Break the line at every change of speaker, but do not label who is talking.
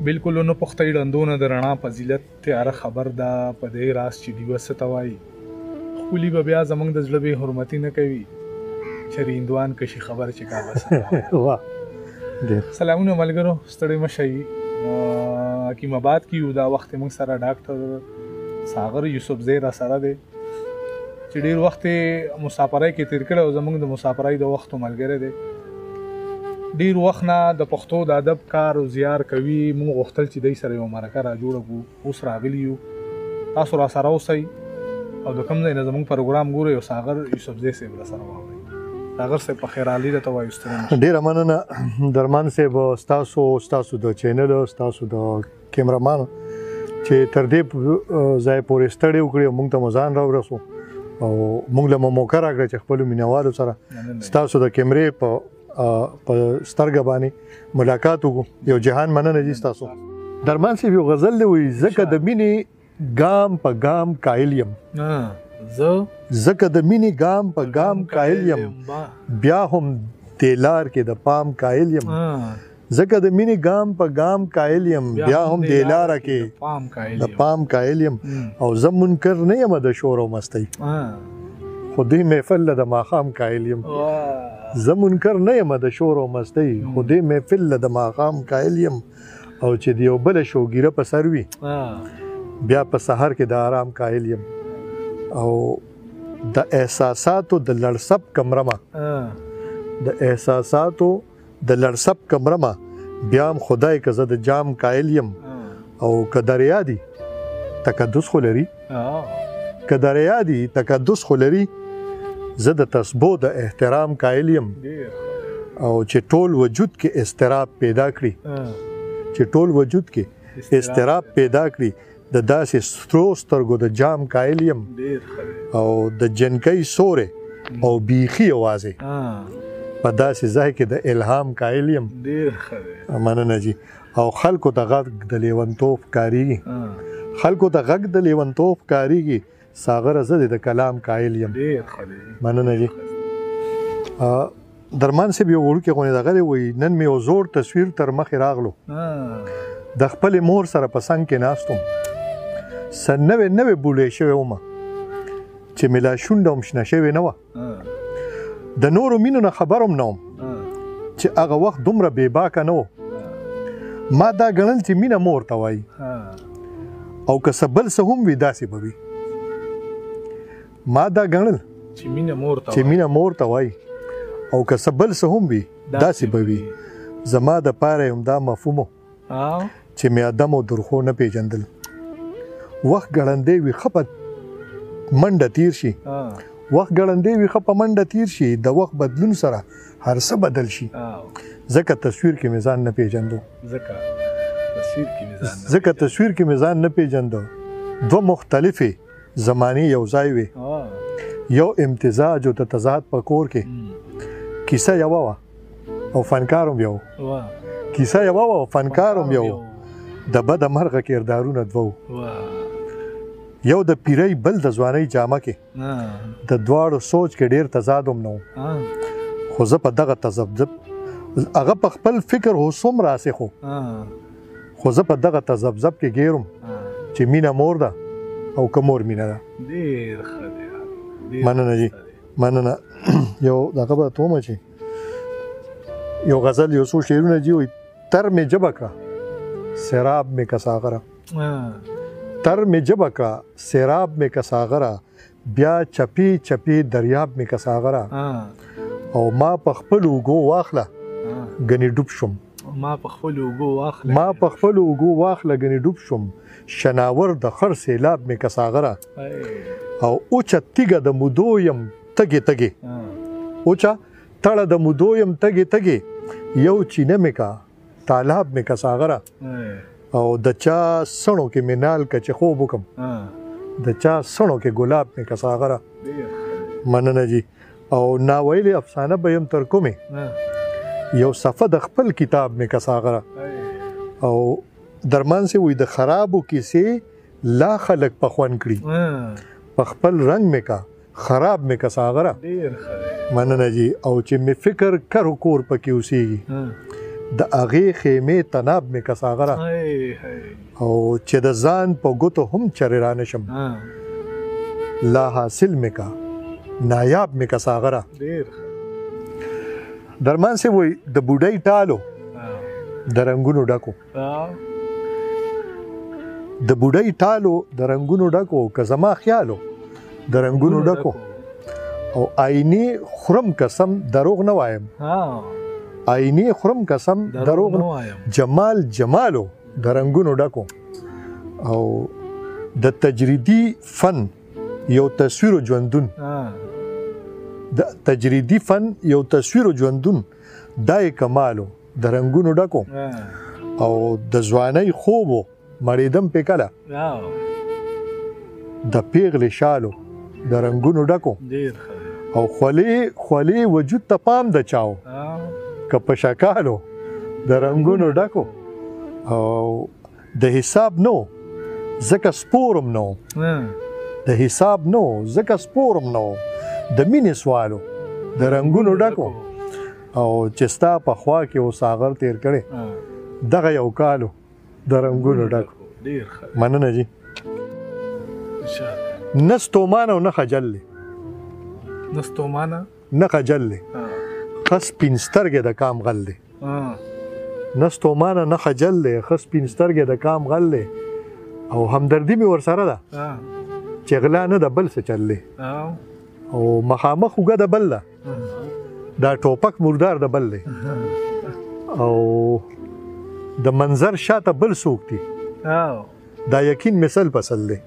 بالکل نو پختې ډندونه د رڼا فضیلت تیاره خبر ده په دې راز چې دیوه څه ته وایي خولي به بیا زموږ د زړه بې حرمتي نه کوي چې هندوان کشي خبر چې کابه
واه ډېر
سلامونه ملګرو ستړي مه شئ حکیم آباد کې یو دا وخت موږ سره ډاکټر ساغر یوسفزی را سره دی چې ډېر وخت مسافرۍ کې تېر کړی او زموږ د مسافرۍ د وختو ملګری دی ډیر وخت نه د پښتو د ادب کار او زیار کوي موږ غوښتل چې دوی سره یو مرکه را جوړه کړو اوس راغلي یو تاسو را سره اوسئ او د کوم ځای نه زموږ پروګرام ګورئ او ساغر یوسفزی صاحب را سره واورئ ساغر صاحب په خیر حالي درته وایو
ډېره مننه درمان صاحب ستاسو د چینل ستاسو د کیمرامان چې تر دې ځای پورې ستړی وکړي او موږ ته مو ځان راورسو او موږ له مو موقع راکړه چې خپلو مینهوالو سره ستاسو د کیمرې په سترګه باندې ملاقات وکړو یو جهان مننه جی ستاسو درمان صاحب یو غزل دی وایي ځکه د مینې ګام په ګام قایل یم ځکه د مینې ګام په ګام قایل یم بیا هم د لار کې د پام قایل یم ځکه د مینې ګام په ګام قایل یم بیا هم د لار کې د پام قایل یم او زه منکر نه یم د شور او مستۍ خو دې محفل له د ماښام قایل یم زه منکر نه یم د شور او مستۍ خو دې محفل له د ماښام قایل یم او چې د یو بله شوګیره په سر وي بیا په سحر کې د آرام قایل یم او د احساساتو د لړسب کمرمه د احساساتو د لړسب کمرمه بیا هم خدای که زه د جام قایل یم او که دریا دي تقدس خو لري که دریا دي تقدس خو لري زه د تسبو د احترام قایل یم او چې ټول وجود کې اضطراب پیدا کړي چې ټول وجود کې اضطراب پیدا کړي د داسې سترو سترګو د جام قایل یم او د جنکۍ سورې او بیخي اوازې په داسې ځای کې د الهام قایل یم مننه جی او خلکو ته غږ د لیونتوب ښکارېږي خلکو ته غږ د لیونتوب ښکارېږي ساغره زه د کلام قایل یم مننه جی درمان صاحب یو وړوکی غونې دغه دی وایي نن مې یو زوړ تصویر تر مخې راغلو د خپلې مور سره په څنګ کې ناست وم څه نوې بوډۍ شوې ومه چې مې لا شونډه هم شنه شوې نه وه د نورو مینو نه خبر هم نه وم چې هغه وخت دومره بېباکه نه و ما دا ګڼل چې مینه مور ته وایي او که څه بل څه هم وي داسې به وي ما دا ګڼل چې مینه مور ته وایي او که څه بل څه هم وي داسې به وي زما دپاره یې همدا مفهوم و چې مې ادم او درخو نه پېژندل وخت ګړندی وي ښه په منډه تیر شي وخت ګړندی وي ښه په منډه تیر شي د وخت بدلون سره هر څه بدل شي ځکه تصویر کې مې ځان نه پېژندو ځکه تصویر کې مې ځان نه پېژندو دوه مختلفې زمانې یو ځای وې یو امتزاج او د تضاد په کور کې کیسه یوه وه او فنکار هم یو کیسه یوه وه او فنکار هم یو د بده مرغه کردارونه دوه یو د پیرۍ بل د ځوانۍ جامه کې د دواړو سوچ کې ډېر تضاد هم نه و خو زه په دغه تذبذب هغه په خپل فکر هوسم راسې خو زه په دغه تذبذب کې ګیرم چې مینه مور ده او که مور مینه ده مننه جی مننه یو دغه به ته ومه چې یو غزل یو څو شعرونه جي وایي تر مې ژبه کړه سراب مې که ساغره تر مې ژبه کړه سراب مې که ساغره بیا چپی چپی دریاب مې که ساغره او ما په خپلو اوږو واخله ګنې ډوب شوم ما په خپلو اوږو واخله ګنې ډوب شوم شناور د خړ سیلاب مې که ساغره او اوچه تیږه د مودو یم تږې تږې اوچه تړه د مودو یم تږې تږې یو چینه مې کا تالاب مې که ساغره او د چا سڼو کې مې نال که چې خوب وکم د چا سڼو کې ګلاب مې که ساغره مننه جی او ناویلې افسانه به یم تر کومې یو صفحه د خپل کتاب مې که ساغره او درمان سے وایي د خرابو کیسې لا خلک په خوند کړي په خپل رنګ مې کا خراب مې که ساغره مننه جی او چې مې فکر کرو کور پکې اوسېږي د هغې خیمې تناب مې که ساغره او چې د ځان په ګوتو هم چرې رانه شم لا حاصل مې کا نایاب مې که ساغره درمان صاحب وایي د بوډۍ ټالو د رنګونو ډکو د بوډۍ ټالو د رنګونو ډکو که زما خیالو د رنګونو ډکو او آینې خورم قسم دروغ نه وایم آینې خورم قسم دروغ نه وایم جمال جمالو د رنګونو ډکو او د تجریدي فن یو تصویر ژوندون د تجریدي فن یو تصویر ژوندون دای کمالو د رنګونو ډکو او د ځوانۍ خوبو مړېدم پې کله د پیغلې شالو د رنګونو ډکو او خولې وجود ته پام د چاو که په شکالو د رنګونو ډکو او د حساب نو ځکه سپورم نو د حساب نو ځکه سپورم نو د مینې سوالو د رنګونو ډکو او چې ستا په خوا کې و ساغر تیر کړی دغه یو کالو د رنګونو ډکو مننه جی نه ستومانه او نه خجل دی
نه ستومانه
نه خجل دی ښه سپین سترګې د کام غل دی نه ستومانه نه خجل دی ښه سپین سترګې د کام غل دی او همدردي مې ورسره ده چې غلا نه د بل څه چل دی او مخامخ اوږه د بل ده دا ټوپک مردار د بل دی او د منظر شاته بل څوک دی دا یقین مثل پسل دی